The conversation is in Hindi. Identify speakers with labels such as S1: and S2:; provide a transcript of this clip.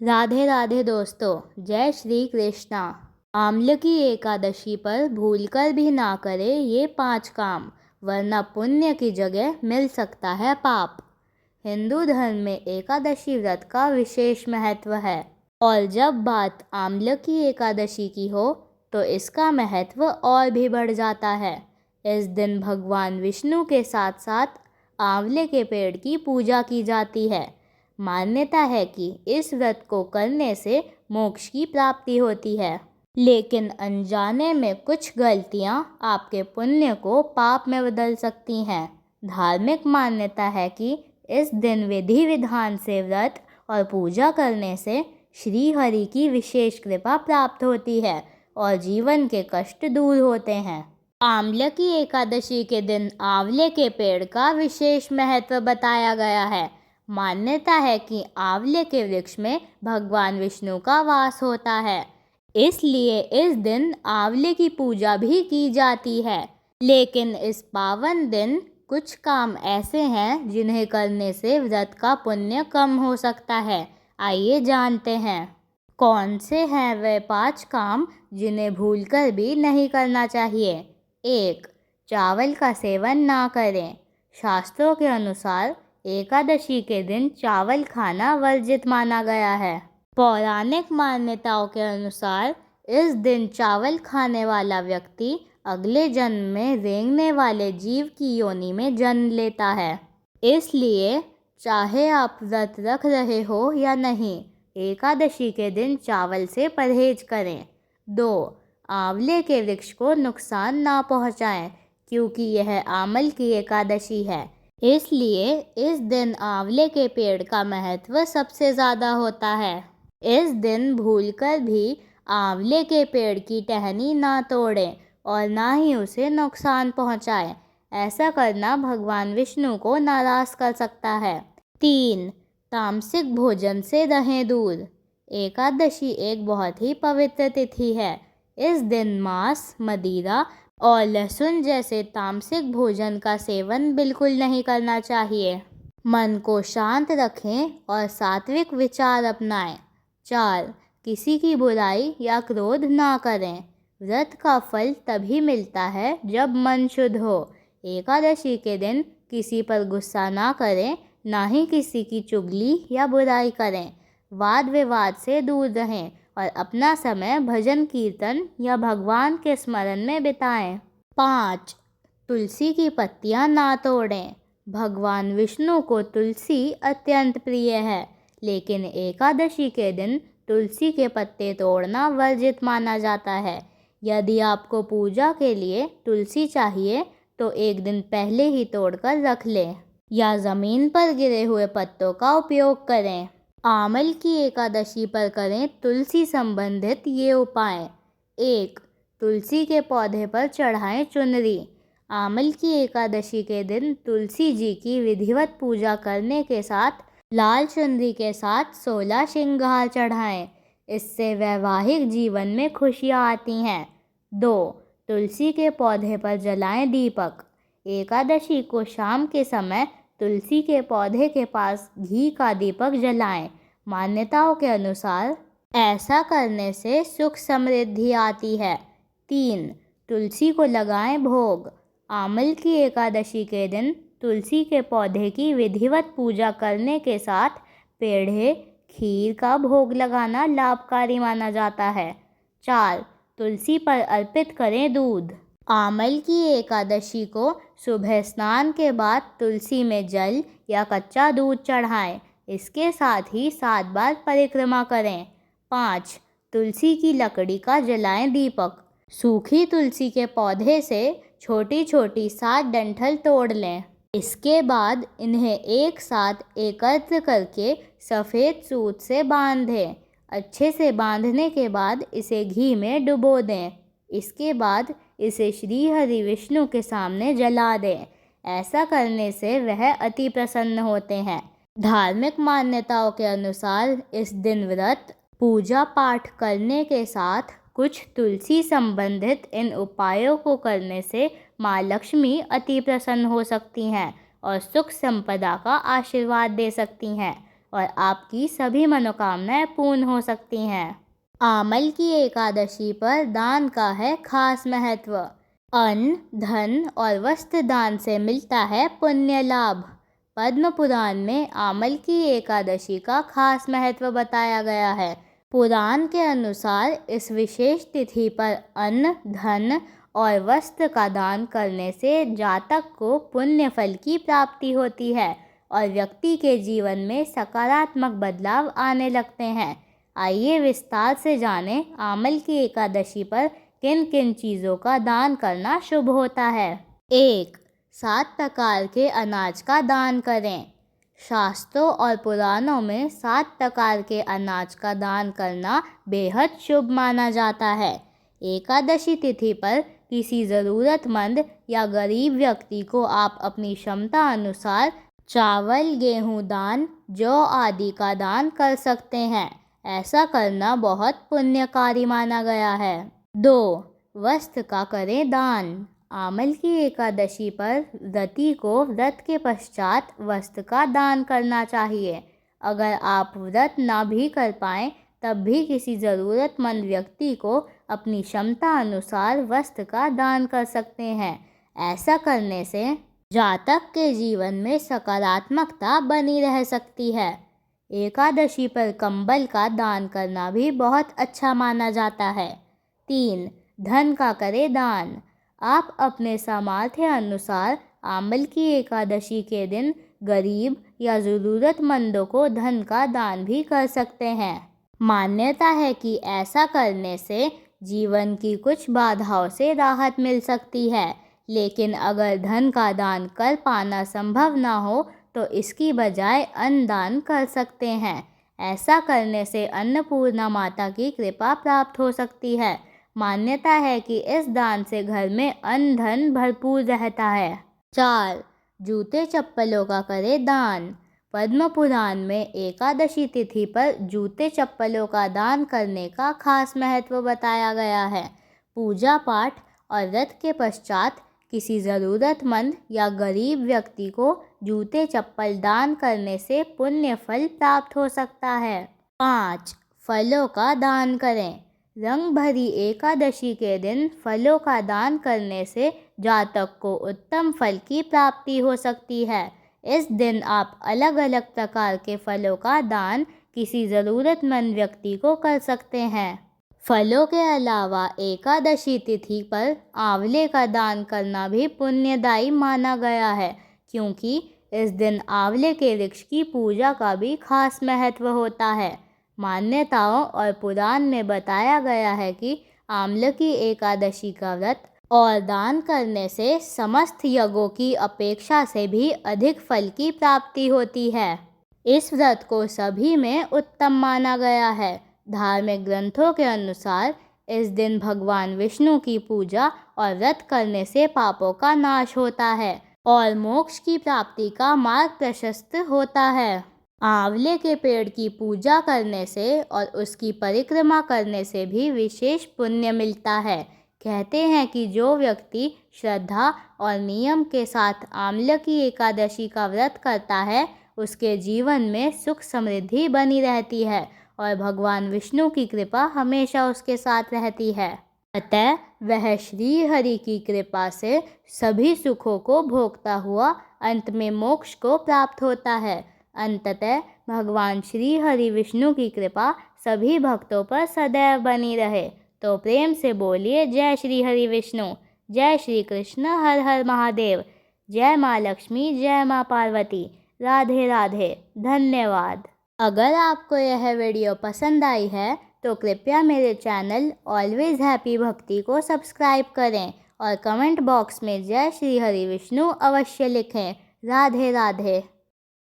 S1: राधे राधे दोस्तों, जय श्री कृष्णा। आम्ल की एकादशी पर भूलकर भी ना करे ये 5 काम, वरना पुण्य की जगह मिल सकता है पाप। हिंदू धर्म में एकादशी व्रत का विशेष महत्व है और जब बात आम्ल की एकादशी की हो तो इसका महत्व और भी बढ़ जाता है। इस दिन भगवान विष्णु के साथ साथ आंवले के पेड़ की पूजा की जाती है। मान्यता है कि इस व्रत को करने से मोक्ष की प्राप्ति होती है, लेकिन अनजाने में कुछ गलतियां आपके पुण्य को पाप में बदल सकती हैं। धार्मिक मान्यता है कि इस दिन विधि विधान से व्रत और पूजा करने से श्री हरि की विशेष कृपा प्राप्त होती है और जीवन के कष्ट दूर होते हैं। आम्ल की एकादशी के दिन आंवले के पेड़ का विशेष महत्व बताया गया है। मान्यता है कि आंवले के वृक्ष में भगवान विष्णु का वास होता है, इसलिए इस दिन आंवले की पूजा भी की जाती है। लेकिन इस पावन दिन कुछ काम ऐसे हैं जिन्हें करने से व्रत का पुण्य कम हो सकता है। आइए जानते हैं कौन से हैं वे 5 काम जिन्हें भूलकर भी नहीं करना चाहिए। 1. चावल का सेवन ना करें। शास्त्रों के अनुसार एकादशी के दिन चावल खाना वर्जित माना गया है। पौराणिक मान्यताओं के अनुसार इस दिन चावल खाने वाला व्यक्ति अगले जन्म में रेंगने वाले जीव की योनि में जन्म लेता है। इसलिए चाहे आप व्रत रख रहे हो या नहीं, एकादशी के दिन चावल से परहेज करें। 2. आंवले के वृक्ष को नुकसान ना पहुंचाएं, क्योंकि यह आमल की एकादशी है, इसलिए इस दिन आंवले के पेड़ का महत्व सबसे ज़्यादा होता है। इस दिन भूलकर भी आंवले के पेड़ की टहनी ना तोड़ें और ना ही उसे नुकसान पहुंचाएं। ऐसा करना भगवान विष्णु को नाराज़ कर सकता है। 3. तामसिक भोजन से रहें दूर। एकादशी एक बहुत ही पवित्र तिथि है। इस दिन मांस, मदिरा और लहसुन जैसे तामसिक भोजन का सेवन बिल्कुल नहीं करना चाहिए। मन को शांत रखें और सात्विक विचार अपनाएं। 4. किसी की बुराई या क्रोध ना करें। व्रत का फल तभी मिलता है जब मन शुद्ध हो। एकादशी के दिन किसी पर गुस्सा ना करें, ना ही किसी की चुगली या बुराई करें। वाद विवाद से दूर रहें और अपना समय भजन कीर्तन या भगवान के स्मरण में बिताएं। 5. तुलसी की पत्तियां ना तोड़ें। भगवान विष्णु को तुलसी अत्यंत प्रिय है, लेकिन एकादशी के दिन तुलसी के पत्ते तोड़ना वर्जित माना जाता है। यदि आपको पूजा के लिए तुलसी चाहिए तो एक दिन पहले ही तोड़कर रख लें या ज़मीन पर गिरे हुए पत्तों का उपयोग करें। आमल की एकादशी पर करें तुलसी संबंधित ये उपाय। 1. तुलसी के पौधे पर चढ़ाएं चुनरी। आमल की एकादशी के दिन तुलसी जी की विधिवत पूजा करने के साथ लाल चुनरी के साथ 16 श्रृंगार चढ़ाएं। इससे वैवाहिक जीवन में खुशियाँ आती हैं। 2. तुलसी के पौधे पर जलाएं दीपक। एकादशी को शाम के समय तुलसी के पौधे के पास घी का दीपक जलाएं। मान्यताओं के अनुसार ऐसा करने से सुख समृद्धि आती है। 3. तुलसी को लगाएं भोग। आमल की एकादशी के दिन तुलसी के पौधे की विधिवत पूजा करने के साथ पेढ़े, खीर का भोग लगाना लाभकारी माना जाता है। 4. तुलसी पर अर्पित करें दूध। आमल की एकादशी को सुबह स्नान के बाद तुलसी में जल या कच्चा दूध चढ़ाएं। इसके साथ ही 7 बार परिक्रमा करें। 5. तुलसी की लकड़ी का जलाएं दीपक। सूखी तुलसी के पौधे से छोटी छोटी 7 डंठल तोड़ लें। इसके बाद इन्हें एक साथ एकत्र करके सफ़ेद सूत से बांध दें। अच्छे से बांधने के बाद इसे घी में डुबो दें। इसके बाद इसे श्री हरि विष्णु के सामने जला दें। ऐसा करने से वह अति प्रसन्न होते हैं। धार्मिक मान्यताओं के अनुसार इस दिन व्रत, पूजा पाठ करने के साथ कुछ तुलसी संबंधित इन उपायों को करने से माँ लक्ष्मी अति प्रसन्न हो सकती हैं और सुख संपदा का आशीर्वाद दे सकती हैं। और आपकी सभी मनोकामनाएं पूर्ण हो सकती हैं। आमल की एकादशी पर दान का है खास महत्व। अन्न, धन और वस्त्र दान से मिलता है पुण्य लाभ। पद्म पुराण में आमल की एकादशी का खास महत्व बताया गया है। पुराण के अनुसार इस विशेष तिथि पर अन्न, धन और वस्त्र का दान करने से जातक को पुण्य फल की प्राप्ति होती है और व्यक्ति के जीवन में सकारात्मक बदलाव आने लगते हैं। आइए विस्तार से जानें आमल की एकादशी पर किन किन चीज़ों का दान करना शुभ होता है। 1. 7 प्रकार के अनाज का दान करें। शास्त्रों और पुराणों में 7 प्रकार के अनाज का दान करना बेहद शुभ माना जाता है। एकादशी तिथि पर किसी ज़रूरतमंद या गरीब व्यक्ति को आप अपनी क्षमता अनुसार चावल, गेहूं दान, जौ आदि का दान कर सकते हैं। ऐसा करना बहुत पुण्यकारी माना गया है। 2. वस्त्र का करें दान। आमल की एकादशी पर व्रती को व्रत के पश्चात वस्त्र का दान करना चाहिए। अगर आप व्रत ना भी कर पाएँ तब भी किसी ज़रूरतमंद व्यक्ति को अपनी क्षमता अनुसार वस्त्र का दान कर सकते हैं। ऐसा करने से जातक के जीवन में सकारात्मकता बनी रह सकती है। एकादशी पर कंबल का दान करना भी बहुत अच्छा माना जाता है। 3. धन का करें दान। आप अपने सामर्थ्य अनुसार आमल की एकादशी के दिन गरीब या ज़रूरतमंदों को धन का दान भी कर सकते हैं। मान्यता है कि ऐसा करने से जीवन की कुछ बाधाओं से राहत मिल सकती है, लेकिन अगर धन का दान कर पाना संभव ना हो तो इसकी बजाय अन्न दान कर सकते हैं। ऐसा करने से अन्नपूर्णा माता की कृपा प्राप्त हो सकती है। मान्यता है कि इस दान से घर में अन्न धन भरपूर रहता है। 4. जूते चप्पलों का करें दान। पद्म पुराण में एकादशी तिथि पर जूते चप्पलों का दान करने का खास महत्व बताया गया है। पूजा पाठ और व्रत के पश्चात किसी ज़रूरतमंद या गरीब व्यक्ति को जूते चप्पल दान करने से पुण्य फल प्राप्त हो सकता है। 5. फलों का दान करें। रंग भरी एकादशी के दिन फलों का दान करने से जातक को उत्तम फल की प्राप्ति हो सकती है। इस दिन आप अलग अलग प्रकार के फलों का दान किसी ज़रूरतमंद व्यक्ति को कर सकते हैं। फलों के अलावा एकादशी तिथि पर आंवले का दान करना भी पुण्यदायी माना गया है, क्योंकि इस दिन आंवले के वृक्ष की पूजा का भी खास महत्व होता है। मान्यताओं और पुराण में बताया गया है कि आंवले की एकादशी का व्रत और दान करने से समस्त यज्ञों की अपेक्षा से भी अधिक फल की प्राप्ति होती है। इस व्रत को सभी में उत्तम माना गया है। धार्मिक ग्रंथों के अनुसार इस दिन भगवान विष्णु की पूजा और व्रत करने से पापों का नाश होता है और मोक्ष की प्राप्ति का मार्ग प्रशस्त होता है। आंवले के पेड़ की पूजा करने से और उसकी परिक्रमा करने से भी विशेष पुण्य मिलता है। कहते हैं कि जो व्यक्ति श्रद्धा और नियम के साथ आंवले की एकादशी का व्रत करता है उसके जीवन में सुख समृद्धि बनी रहती है और भगवान विष्णु की कृपा हमेशा उसके साथ रहती है। अतः वह श्री हरि की कृपा से सभी सुखों को भोगता हुआ अंत में मोक्ष को प्राप्त होता है। अंततः भगवान श्री हरि विष्णु की कृपा सभी भक्तों पर सदैव बनी रहे। तो प्रेम से बोलिए जय श्री हरि विष्णु, जय श्री कृष्ण, हर हर महादेव, जय माँ लक्ष्मी, जय माँ पार्वती, राधे राधे, धन्यवाद। अगर आपको यह वीडियो पसंद आई है तो कृपया मेरे चैनल ऑलवेज हैप्पी भक्ति को सब्सक्राइब करें और कमेंट बॉक्स में जय श्री हरि विष्णु अवश्य लिखें। राधे राधे।